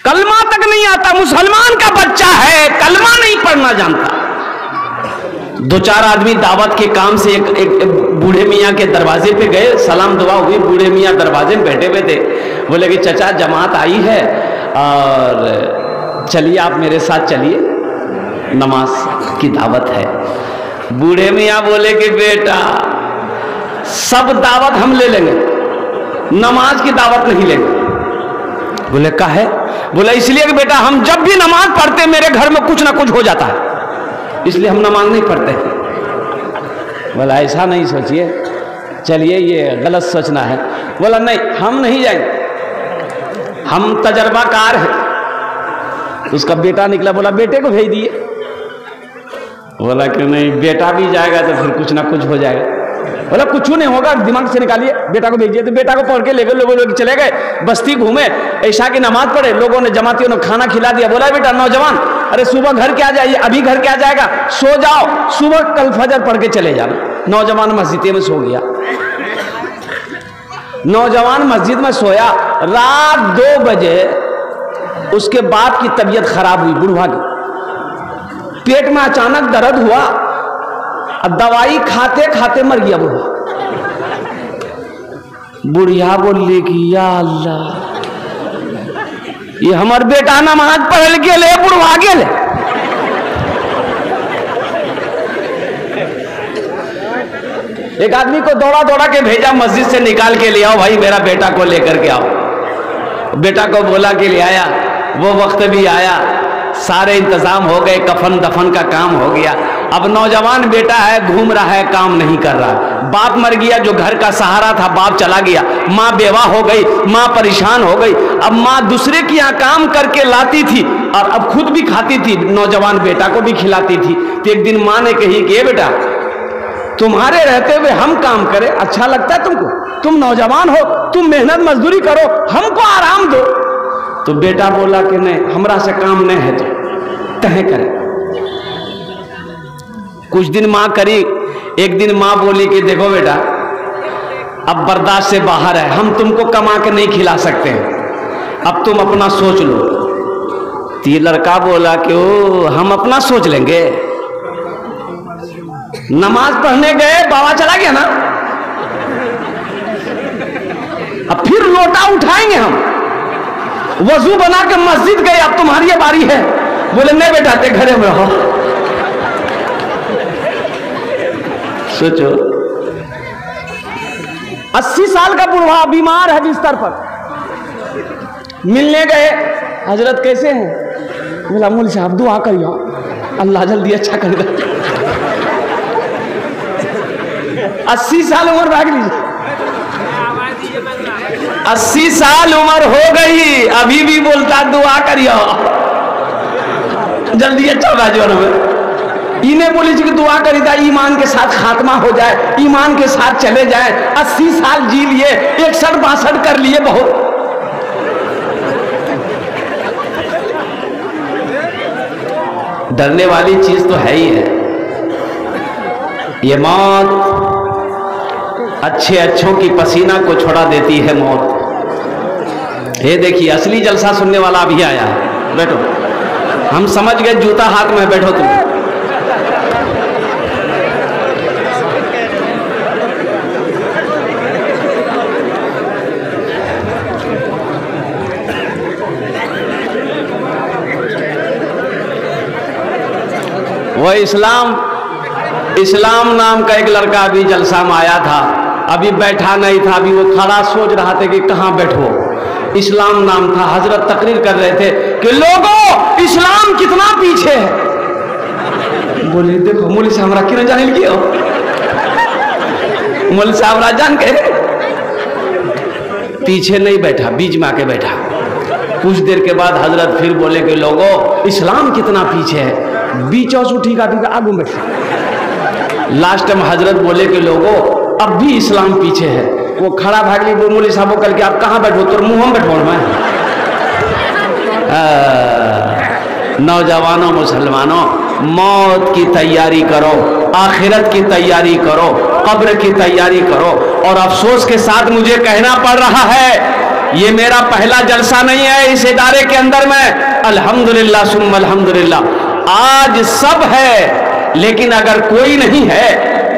कलमा तक नहीं आता, मुसलमान का बच्चा है, कलमा नहीं पढ़ना जानता। दो चार आदमी दावत के काम से एक बूढ़े मियाँ के दरवाजे पे गए, सलाम दुआ हुई, बूढ़े मियाँ दरवाजे में बैठे हुए थे। बोले कि चचा जमात आई है और चलिए आप मेरे साथ चलिए, नमाज की दावत है। बूढ़े मियाँ बोले कि बेटा सब दावत हम ले लेंगे, नमाज की दावत नहीं लेंगे। बोले का है? बोला इसलिए कि बेटा हम जब भी नमाज पढ़ते मेरे घर में कुछ ना कुछ हो जाता है, इसलिए हम नमाज नहीं पढ़ते। बोला ऐसा नहीं सोचिए, चलिए ये गलत सोचना है। बोला नहीं हम नहीं जाएंगे, हम तजर्बाकार हैं। तो उसका बेटा निकला, बोला बेटे को भेज दिए। बोला कि नहीं बेटा भी जाएगा तो फिर कुछ ना कुछ हो जाएगा। बोला कुछ नहीं होगा, दिमाग से निकालिए, बेटा को भेजिए। तो बेटा को पढ़ के ले गए, लोग चले गए, बस्ती घूमे, ऐशा की नमाज पढ़े, लोगों ने जमातियों ने खाना खिला दिया। बोला बेटा नौजवान अरे सुबह घर क्या जाइए, अभी घर क्या जाएगा, सो जाओ, सुबह कल फजर पढ़ के चले जाना। नौजवान मस्जिद में सो गया। नौजवान मस्जिद में सोया, रात 2 बजे उसके बाप की तबीयत खराब हुई, बुढ़वा की, पेट में अचानक दर्द हुआ, दवाई खाते खाते मर गया बुढ़वा। बुढ़िया बोली कि या अल्लाह ये हमार बेटा नमाज पढ़ के ले बुढ़वा गेले। एक आदमी को दौड़ा दौड़ा के भेजा, मस्जिद से निकाल के ले आओ भाई, मेरा बेटा को लेकर के आओ। बेटा को बोला कि ले आया, वो वक्त भी आया, सारे इंतजाम हो गए, कफन दफन का काम हो गया। अब नौजवान बेटा है, घूम रहा है, काम नहीं कर रहा। बाप मर गया, जो घर का सहारा था, बाप चला गया। माँ बेवा हो गई, माँ परेशान हो गई। अब माँ दूसरे के यहाँ काम करके लाती थी और अब खुद भी खाती थी, नौजवान बेटा को भी खिलाती थी। तो एक दिन माँ ने कही कि बेटा तुम्हारे रहते हुए हम काम करें, अच्छा लगता है तुमको? तुम नौजवान हो, तुम मेहनत मजदूरी करो, हमको आराम दो। तो बेटा बोला कि नहीं हमरा से काम नहीं है, तो तहे करें। कुछ दिन माँ करी, एक दिन माँ बोली कि देखो बेटा अब बर्दाश्त से बाहर है, हम तुमको कमा के नहीं खिला सकते हैं, अब तुम अपना सोच लो। तो ये लड़का बोला कि ओ हम अपना सोच लेंगे। नमाज पढ़ने गए, बाबा चला गया ना, अब फिर लोटा उठाएंगे हम। वजू बना के मस्जिद गए, अब तुम्हारी बारी है। बोले नहीं बेटा ते घरे में रहो। सोचो 80 साल का बुढ़ा बीमार है बिस्तर पर, मिलने गए, हजरत कैसे हैं? बोला मौलवी साहब दुआ करियो अल्लाह जल्दी अच्छा कर दे। 80 साल उम्र भाग लीजिए, 80 साल उम्र हो गई, अभी भी बोलता दुआ करियो जल्दी अच्छा बाजो में। इन्हें बोली कि दुआ करी था ईमान के साथ खात्मा हो जाए, ईमान के साथ चले जाए। 80 साल जी लिए, 61-62 कर लिए, बहुत। डरने वाली चीज तो है ही है ये मौत। अच्छे अच्छों की पसीना को छोड़ा देती है मौत। ये देखिए असली जलसा सुनने वाला अभी आया है, बैठो, हम समझ गए जूता हाथ में, बैठो तुम। वो इस्लाम नाम का एक लड़का अभी जलसा में आया था, अभी बैठा नहीं था, अभी वो खड़ा सोच रहा था कि कहाँ बैठो। इस्लाम नाम था, हजरत तकरीर कर रहे थे कि लोगों इस्लाम कितना पीछे है। बोले देखो मौलवी साहब हमरा क्यों जाने लगी हो, मौलवी साहब जान के पीछे नहीं बैठा, बीच में आके बैठा। कुछ देर के बाद हजरत फिर बोले कि लोगों इस्लाम कितना पीछे है, बीचों से उठी का आगू में। लास्ट में हजरत बोले कि लोगों अब भी इस्लाम पीछे है। वो खड़ा भाग ली, मौलवी साहब कल के आप कहाँ बैठो, तो मुंह हम बैठो मैं। नौजवानों मुसलमानों, मौत की तैयारी करो, आखिरत की तैयारी करो, कब्र की तैयारी करो। और अफसोस के साथ मुझे कहना पड़ रहा है ये मेरा पहला जलसा नहीं है इस इदारे के अंदर में। अल्हम्दुलिल्लाह सुम्मा अल्हम्दुलिल्लाह आज सब है, लेकिन अगर कोई नहीं है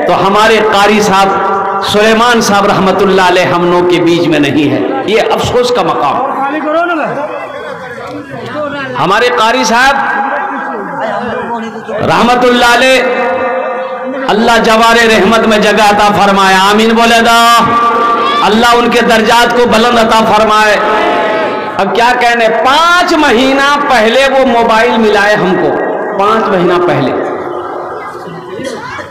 तो हमारे कारी साहब सुलेमान साहब रहमतुल्लाह अलैह हम लोग के बीच में नहीं है। ये अफसोस का मकाम। हमारे कारी साहब रहमतुल्लाह अलैह अल्लाह जवारे रहमत में जगह अता फरमाए, आमीन बोले दा। अल्लाह उनके दर्जात को बुलंद अता फरमाए। अब क्या कहने, 5 महीना पहले वो मोबाइल मिलाए हमको, 5 महीना पहले।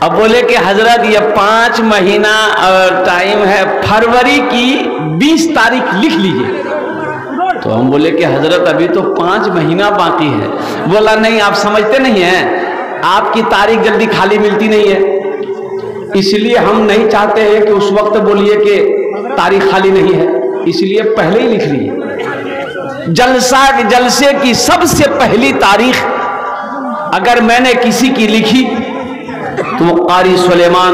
अब बोले कि हजरत ये 5 महीना टाइम है, फरवरी की 20 तारीख लिख लीजिए। तो हम बोले कि हजरत अभी तो 5 महीना बाकी है। बोला नहीं, आप समझते नहीं हैं, आपकी तारीख जल्दी खाली मिलती नहीं है, इसलिए हम नहीं चाहते हैं कि उस वक्त बोलिए कि तारीख खाली नहीं है, इसलिए पहले ही लिख लीजिए। जलसे की सबसे पहली तारीख अगर मैंने किसी की लिखी तो वो कारी सुलेमान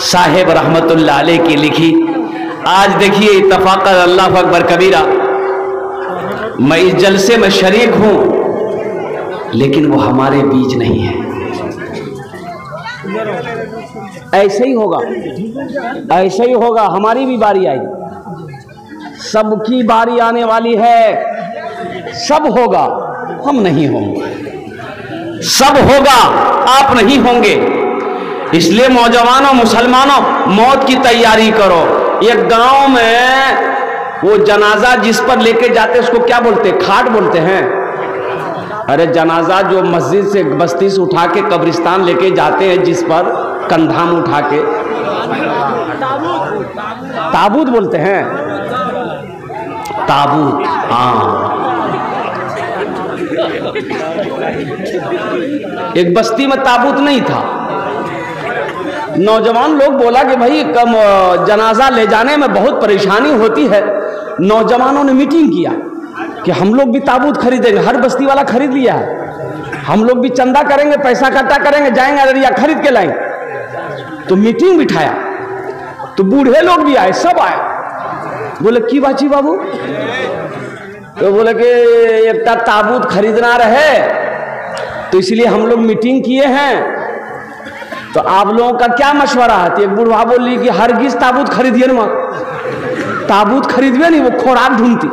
साहेब रहमतुल्लाह अलैह की लिखी। आज देखिए इत्तफाकन अल्लाहु अकबर कबीरा, मैं इस जलसे में शरीक हूं, लेकिन वो हमारे बीच नहीं है। ऐसे ही होगा, ऐसे ही होगा, हमारी भी बारी आएगी, सबकी बारी आने वाली है। सब होगा, हम नहीं होंगे, सब होगा, आप नहीं होंगे। इसलिए नौजवानों मुसलमानों मौत की तैयारी करो। एक गांव में वो जनाजा जिस पर लेके जाते उसको क्या बोलते, खाट बोलते हैं। अरे जनाजा जो मस्जिद से बस्ती से उठा के कब्रिस्तान लेके जाते हैं, जिस पर कंधा में उठा के, ताबूत बोलते हैं, ताबूत। हाँ, एक बस्ती में ताबूत नहीं था। नौजवान लोग बोला कि भाई कम जनाजा ले जाने में बहुत परेशानी होती है। नौजवानों ने मीटिंग किया कि हम लोग भी ताबूत खरीदेंगे, हर बस्ती वाला खरीद लिया है, हम लोग भी चंदा करेंगे, पैसा इकट्ठा करेंगे, जाएंगे अररिया खरीद के लाएंगे। तो मीटिंग बिठाया, तो बूढ़े लोग भी आए, सब आए। बोले की बाची बाबू, तो बोले कि एक ताबूत खरीदना रहे, तो इसलिए हम लोग मीटिंग किए हैं, तो आप लोगों का क्या मशवरा है। तो एक बुढ़वा बोली कि हरगिज ताबूत खरीदिए ना, ताबूत खरीदवे नहीं, वो खुराक ढूंढती,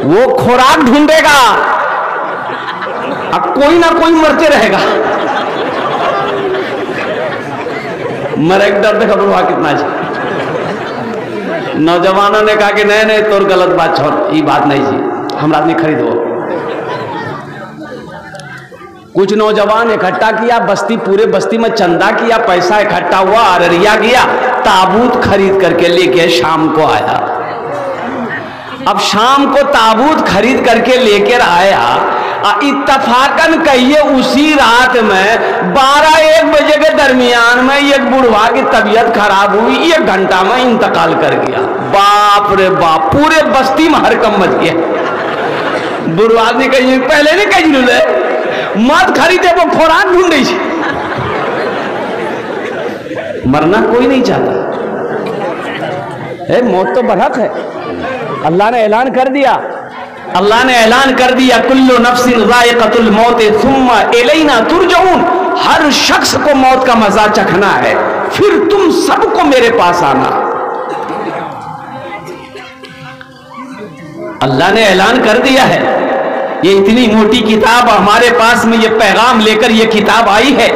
वो खुराक ढूंढेगा, अब कोई ना कोई मरते रहेगा। मरे डर देखा बुढ़वा कितना जी। नौजवानों ने कहा कि नहीं नहीं तोर गलत बात छोड़, ये बात नहीं जी, हमरा नहीं खरीदो। कुछ नौजवान इकट्ठा किया, बस्ती पूरे बस्ती में चंदा किया, पैसा इकट्ठा हुआ, अररिया गया, ताबूत खरीद करके लेके शाम को आया। अब शाम को ताबूत खरीद करके लेकर आया, इत्तफाकन कहिए उसी रात में 12-1 बजे के दरमियान में एक बुढ़वा की तबीयत खराब हुई, 1 घंटा में इंतकाल कर गया। बाप रे बाप, पूरे बस्ती में हरकम मच गया। बुढ़वा ने कही पहले नहीं कही मत खरीदे, वो खुराक ढूंढे। मरना कोई नहीं चाहता है, मौत तो बरहक है। अल्लाह ने ऐलान कर दिया, अल्लाह ने ऐलान कर दिया, कुल्लु नफ्सिन ज़ाइक़तुल मौत सुम्मा इलैना तुरजऊन। हर शख्स को मौत का मजा चखना है, फिर तुम सबको मेरे पास आना। अल्लाह ने ऐलान कर दिया है। ये इतनी मोटी किताब हमारे पास में ये पैगाम लेकर ये किताब आई है,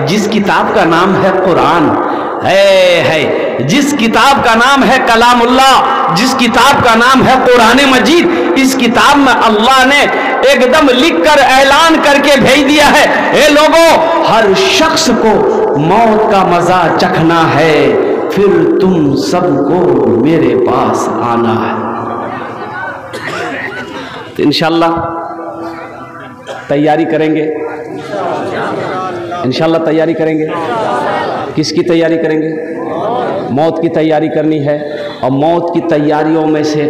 जिस किताब का नाम है कुरान है, जिस किताब का नाम है कलामुल्लाह, जिस किताब का नाम है कुरान मजीद। इस किताब में अल्लाह ने एकदम लिखकर ऐलान करके भेज दिया है, ए लोगों, हर शख्स को मौत का मजा चखना है, फिर तुम सबको मेरे पास आना है। तो इंशाअल्लाह तैयारी करेंगे, इंशाअल्लाह तैयारी करेंगे। किसकी तैयारी करेंगे? मौत की तैयारी करनी है। और मौत की तैयारियों में से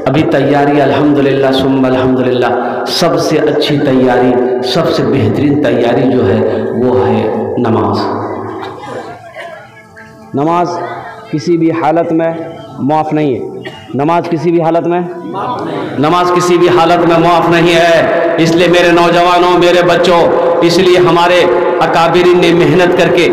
अभी तैयारी अल्हम्दुलिल्लाह सुम्मा अल्हम्दुलिल्लाह सबसे अच्छी तैयारी, सबसे बेहतरीन तैयारी जो है वो है नमाज। नमाज किसी भी हालत में माफ़ नहीं है। नमाज किसी भी हालत में नमाज किसी भी हालत में माफ़ नहीं है। इसलिए मेरे नौजवानों, मेरे बच्चों, इसलिए हमारे अकाबिरीन ने मेहनत करके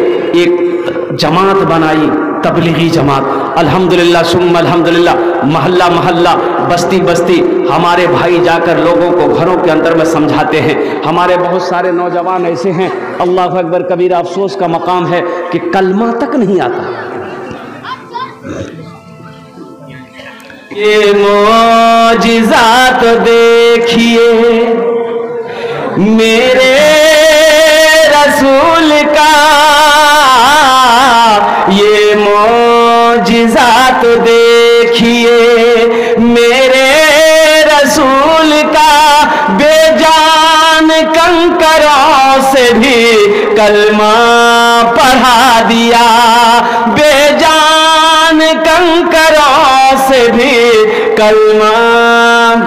एक जमात बनाई, तबलीगी जमात। अल्हम्दुलिल्लाह सुम्मा अल्हम्दुलिल्लाह, मोहल्ला मोहल्ला, बस्ती बस्ती हमारे भाई जाकर लोगों को घरों के अंदर में समझाते हैं। हमारे बहुत सारे नौजवान ऐसे हैं, अल्लाह अकबर कबीरा, अफसोस का मकाम है कि कलमा तक नहीं आता। ये मोजिज़ात देखिए मेरे रसूल का, ये मोजिज़ात देखिए मेरे रसूल का, बेजान कंकरों से भी कलमा पढ़ा दिया, बेजान कंकरों से भी कलमा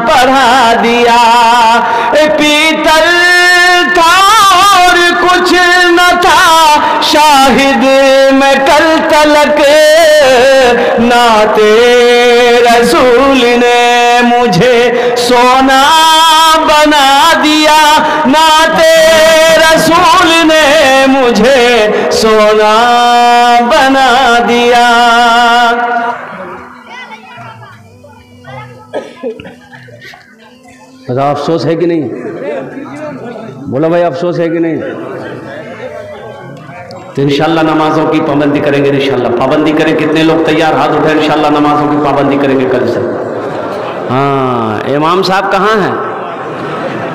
पढ़ा दिया। पीतल था और कुछ न था, शाहिद में कल तलक, नाते रसूल ने मुझे सोना बना दिया, नाते रसूल ने मुझे सोना बना दिया। बता, अफसोस है कि नहीं? बोलो भाई, अफसोस है कि नहीं? तो इंशाल्लाह नमाजों की पाबंदी करेंगे, इंशाल्लाह पाबंदी करें। कितने लोग तैयार? हाथ उठाए। इंशाल्लाह नमाजों की पाबंदी करेंगे कल से। हाँ, इमाम साहब कहाँ हैं?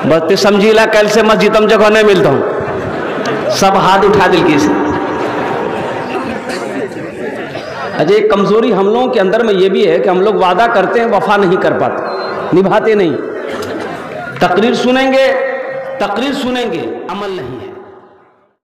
बस समझीला कल से मस्जिद हम जगह नहीं मिलता हूँ, सब हाथ उठा दिल की से। अजय, कमजोरी हम लोगों के अंदर में ये भी है कि हम लोग वादा करते हैं, वफा नहीं कर पाते, निभाते नहीं। तकरीर सुनेंगे, अमल नहीं है।